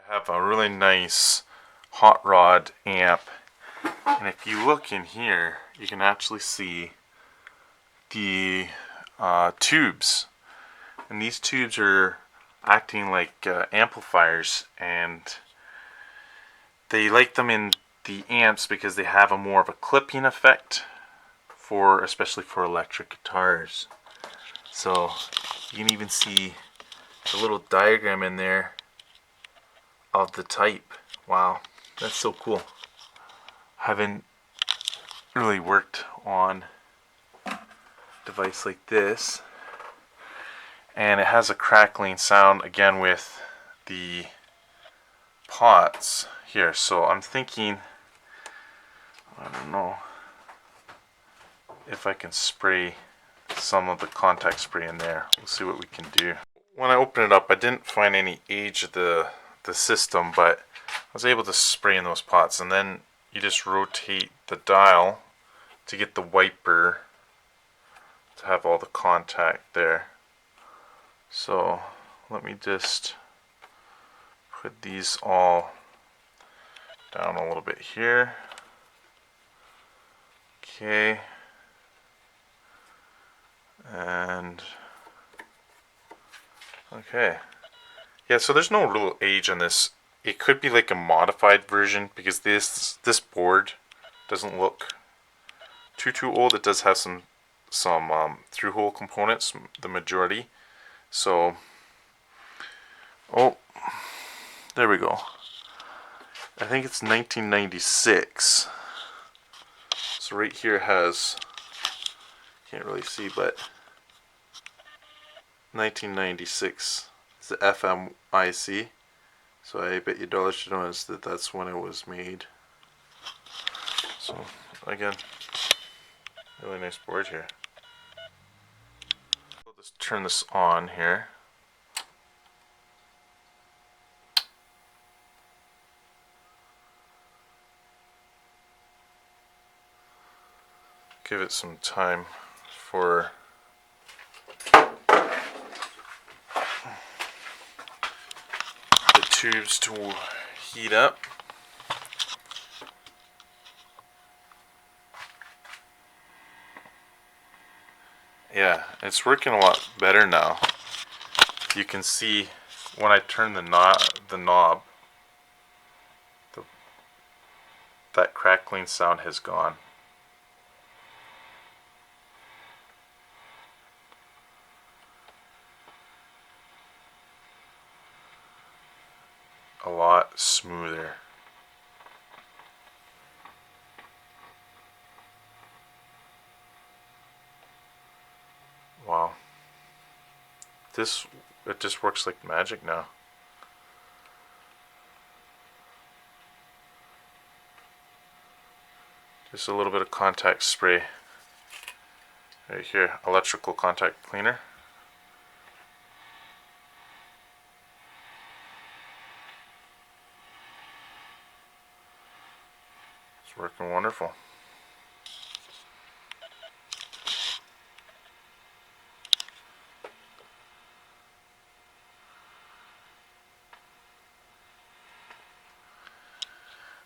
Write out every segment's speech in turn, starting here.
I have a really nice hot rod amp, and if you look in here you can actually see the tubes, and these tubes are acting like amplifiers, and they like them in the amps because they have a more of a clipping effect, especially for electric guitars. So you can even see the little diagram in there of the type. Wow, that's so cool. Haven't really worked on a device like this, and it has a crackling sound again with the pots here. So I'm thinking, I don't know if I can spray some of the contact spray in there. We'll see what we can do. When I opened it up, I didn't find any age of the system, but I was able to spray in those pots, and then you just rotate the dial to get the wiper to have all the contact there. So let me just put these all down a little bit here. Okay. And okay. Yeah, so there's no real age on this. It could be like a modified version because this board doesn't look too old. It does have some through hole components, the majority. So, oh, there we go. I think it's 1996. So right here has, can't really see, but 1996 is the FMIC. So I bet you dollars to know that that's when it was made. So again, really nice board here. We'll just turn this on here. Give it some time for the tubes to heat up. Yeah, it's working a lot better now. You can see when I turn the knob, that crackling sound has gone. A lot smoother. Wow. It just works like magic now. Just a little bit of contact spray right here, electrical contact cleaner. It's working wonderful.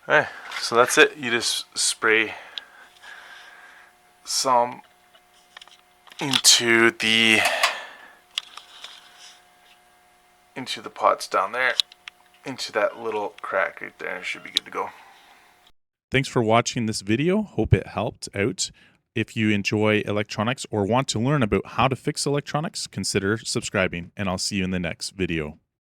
Okay, so that's it. You just spray some into the pots down there, into that little crack right there, and it should be good to go. Thanks for watching this video. Hope it helped out. If you enjoy electronics or want to learn about how to fix electronics, consider subscribing, and I'll see you in the next video.